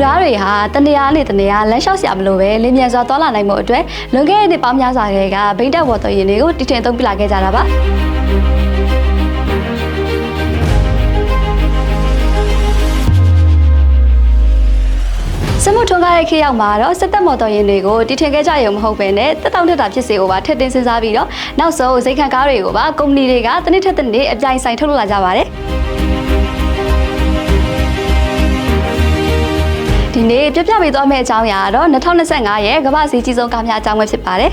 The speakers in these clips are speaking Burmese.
ကားတွေဟာတနေရာနဲ့တနေရာလမ်းလျှောက်ဆရာမလို့ပဲလင်းမြန်စွာသွားလာနိုင်မှုအတွက်လွန်ခဲ့တဲ့နှစ်ပေါင်းများစွာကဘိန်းတက်ဝေါ်တော်ရင်တွေကိုတည်ထင်သုံးပြလာခဲ့ကြတာပါစမုထုံးကားတဲ့ခေတ်ရောက်မှာတော့စစ်တပ်မော်တော်ယာဉ်တွေကိုတည်ထင်ခဲ့ကြရုံမဟုတ်ပဲနဲ့တက်တောင့်တက်တာဖြစ်စေကိုပါထည့်သွင်းစဉ်းစားပြီးတော့နောက်ဆုံးစိတ်ခံကားတွေကိုပါကုမ္ပဏီတွေကတစ်နှစ်ထက်တစ်နှစ်အပြိုင်ဆိုင်ထုတ်လုပ်လာကြပါတယ်ဒီနေ့ပြပြပေးသွားမယ့်အကြောင်းအရာကတော့2025ရဲ့ကမ္ဘာ့ဈေးကြီးဆုံးကားများအကြောင်းပဲဖြစ်ပါတယ်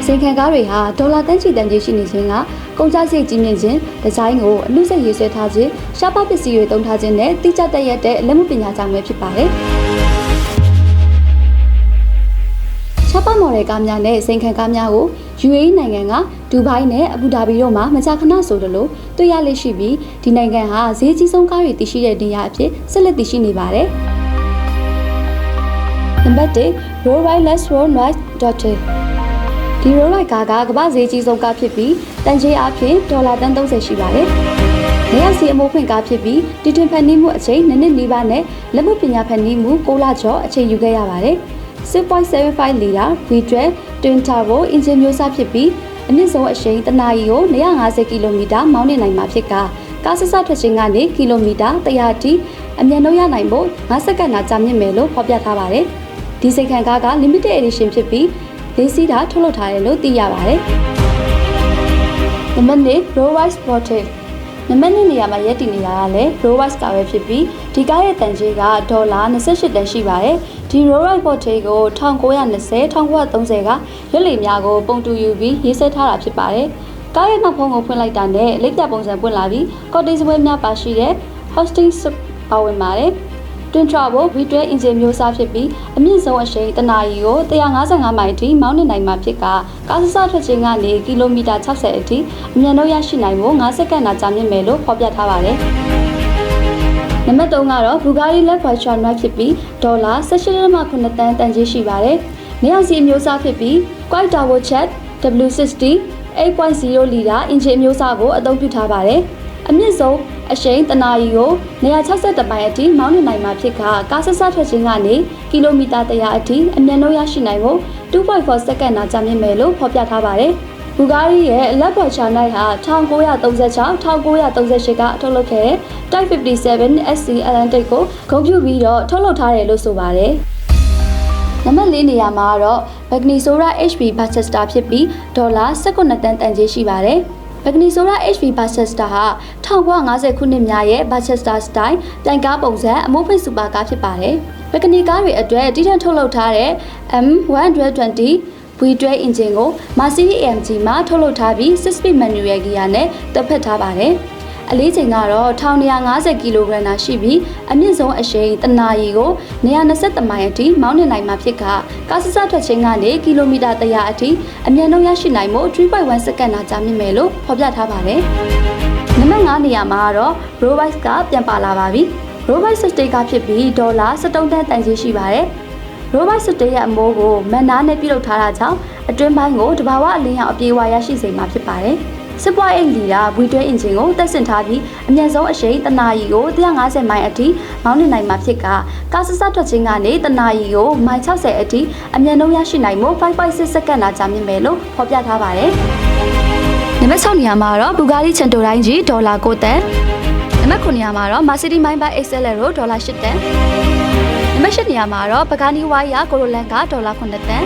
စိန်ခံကားတွေဟာဒေါ်လာတန်းချီတန်ကြီးရှိနေခြင်းကကုန်ကျစရိတ်ကြီးမြင့်ခြင်းဒီဇိုင်းကိုအမှုဆက်ရေးဆွဲထားခြင်းရှားပါပစ္စည်းတွေသုံးထားခြင်းနဲ့တိကျတတ်ရတဲ့လက်မှုပညာကြောင့်ပဲဖြစ်ပါတယ်ရှားပါမော်ဒယ်ကားများနဲ့စိန်ခံကားများကို UAE နိုင်ငံကဒူဘိုင်းနဲ့အဘူဒါဘီတို့မှာမကြာခဏဆိုသလိုတွေ့ရလေ့ရှိပြီးဒီနိုင်ငံဟာဈေးကြီးဆုံးကားတွေတည်ရှိတဲ့နေရာအဖြစ်ဆက်လက်တည်ရှိနေပါတယ်နံပါတ်1 Rolls-Royce Royce ဒီ Rolls-Royce ကားကကမ္ဘာဈေးကြီးဆုံးကားဖြစ်ပြီးတန်ကြေးအဖြစ်ဒေါ်လာ30ရှိပါတယ်။နေရာစီအမိုးဖွင့်ကားဖြစ်ပြီးတည်တင်ဖန်တီးမှုအချိန်2နှစ်နီးပါးနဲ့လက်မှုပညာဖန်တီးမှု6လကျော်အချိန်ယူခဲ့ရပါတယ်။ 6.75 လီတာ V12 Twin Turbo အင်ဂျင်မျိုးစားဖြစ်ပြီးအမြင့်ဆုံးအရှိန်တနာရီကို150ကီလိုမီတာမောင်းနှင်နိုင်မှာဖြစ်ကာကားဆဆထွက်ခြင်းကနေကီလိုမီတာ100အထိအမြန်နှုန်းရနိုင်ဖို့5စက္ကန့်သာကြာမြင့်မယ်လို့ဖော်ပြထားပါတယ်။ဒီစိတ်ခံကားက Limited Edition ဖြစ်ပြီးလေးစီးတာထုတ်လုပ်ထားတယ်လို့သိရပါတယ်။နံပါတ်2 Rolls-Royce Sportage နံပါတ်2နေရာမှာရပ်တည်နေတာကလည်း Rolls-Royce ကားပဲဖြစ်ပြီးဒီကားရဲ့တန်ကြေးကဒေါ်လာ28တန်ရှိပါတယ်။ဒီ Rolls-Royce Sportage ကို1920-1930ကရွက်လီများကိုပုံတူယူပြီးရေးဆွဲထားတာဖြစ်ပါတယ်။ကားရဲ့နောက်ဖုံးကိုဖွင့်လိုက်တာနဲ့လက်ပြပုံစံပွင့်လာပြီးကော်တေးစပွဲများပါရှိတဲ့ Hosting ပါဝင်ပါတယ်။ Twin Turbo V12 အင်ဂျင်မျိုးစားဖြစ်ပြီးအမြင့်ဆုံးအရှိန်တနာရီကို155မိုင်အထိမောင်းနှင်နိုင်မှာဖြစ်ကကားဆဆထွက်ခြင်းကနေကီလိုမီတာ60အထိအမြန်နှုန်းရရှိနိုင်ဖို့5စက္ကန့်သာကြာမြင့်မယ်လို့ဖော်ပြထားပါတယ်။နံပါတ်3ကတော့ Bugatti Chiron ဖြစ်ပြီးဒေါ်လာ18.8 တန်တန်ကြေးရှိပါတယ်။နေရာစီအမျိုးအစားဖြစ်ပြီး Quad Turbo Chat W60 8.0 လီတာအင်ဂျင်မျိုးစားကိုအသုံးပြုထားပါတယ်။အမြင့်ဆုံးအရှိန်တနာရီကို162ပိုင်အထိမောင်းနှင်နိုင်မှာဖြစ်ကကားဆဆထွက်ခြင်းကနေကီလိုမီတာ100အထိအမြန်နှုန်းရရှိနိုင်ဖို့ 2.4 စက္ကန့်သာကြာမြင့်မယ်လို့ဖော်ပြထားပါတယ်။ Bugatti ရဲ့ Electric Chiron ဟာ1936-1938ကထုတ်လုပ်ခဲ့တဲ့ Type 57 SC Atlantic ကိုဂုဏ်ပြုပြီးတော့ထုတ်လုပ်ထားတယ်လို့ဆိုပါတယ်။နံပါတ်4နေရာမှာတော့ Bagnisora HB Barchester ဖြစ်ပြီးဒေါ်လာ19တန်တန်ကြေးရှိပါတယ်။ Bagnisora HB Barchester ဟာ1950ခုနှစ်များရဲ့ Barchester Style တိုင်ကားပုံစံအမိုးဖွင့်စူပါကားဖြစ်ပါတယ်။ Bagni ကားတွေအတွက်တည်ထံထုတ်လုပ်ထားတဲ့ M120 V12 အင်ဂျင်ကို Mercedes AMG မှာထုတ်လုပ်ထားပြီး 6-speed manual gear နဲ့တွဲဖက်ထားပါတယ်။အလေးချိန်ကတော့1150ကီလိုဂရမ်သာရှိပြီးအမြင့်ဆုံးအရှိန်တနာရီကို123မိုင်အထိမောင်းနှင်နိုင်မှာဖြစ်ကကားဆဆထွက်ခြင်းကနေကီလိုမီတာ100အထိအမြန်နှုန်းရရှိနိုင်မှု 3.1 စက္ကန့်သာကြာမြင့်မယ်လို့ဖော်ပြထားပါတယ်။နံပါတ်5နေရာမှာတော့ Rolls-Royce ကပြန်ပါလာပါပြီ။ Rolls-Royce Sportage ကဖြစ်ပြီးဒေါ်လာ73တန်တန်ကြေးရှိပါတယ်။ Rolls-Royce Sportage ရဲ့အမိုးကိုမန်နာနဲ့ပြုလုပ်ထားတာကြောင့်အတွင်းပိုင်းကိုတဘာဝအလင်းရောင်အပြေးအဝရရှိစေမှာဖြစ်ပါတယ်။ 6.8 လီတာ V12 အင်ဂျင်ကိုတက်ဆင်ထားပြီးအမြန်ဆုံးအရှိန်တနာရီကို150မိုင်အထိမောင်းနှင်နိုင်မှာဖြစ်ကကားဆဆထွက်ခြင်းကနေတနာရီကိုမိုင်60အထိအမြန်နှုန်းရရှိနိုင်မှု 5.6 စက္ကန့်သာကြာမြင့်မယ်လို့ဖော်ပြထားပါတယ်။နံပါတ်6နေရာမှာတော့ Bugatti Chiron ကြီးဒေါ်လာ9တန်နံပါတ်9နေရာမှာတော့ Mercedes Maybach XLR ဒေါ်လာ8တန်နံပါတ်10နေရာမှာတော့ Pagani Huayra Corolla ကဒေါ်လာ9တန်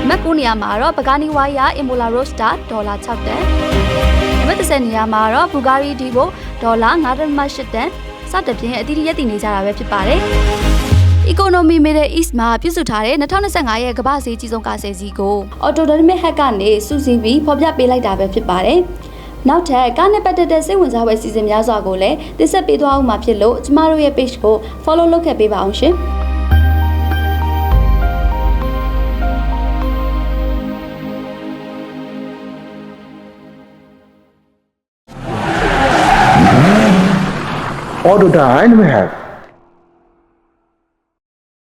နံပါတ်9နေရာမှာတော့ Pagani Huayra Imola Roadster ဒေါ်လာ6တန်နံပါတ်10နေရာမှာတော့ Bugatti Divo ဒေါ်လာ9.8တန်စသဖြင့်အသီးသီးရပ်တည်နေကြတာပဲဖြစ်ပါတယ်။ Economy Middle East မှာပြုစုထားတဲ့2025ရဲ့ကမ္ဘာ့ဈေးကြီးဆုံးကား10စီးကို Autodynamic Hack ကနေစုစည်းပြီးဖော်ပြပေးလိုက်တာပဲဖြစ်ပါတယ်။နောက်ထပ်ကားနဲ့ပတ်သက်တဲ့စိတ်ဝင်စားဖွယ်အစီအစဉ်များစွာကိုလည်းတင်ဆက်ပေးသွားအောင်မှာဖြစ်လို့ကျမတို့ရဲ့ page ကို follow လုပ်ခဲ့ပေးပါအောင်ရှင်။ Autodynamic Hack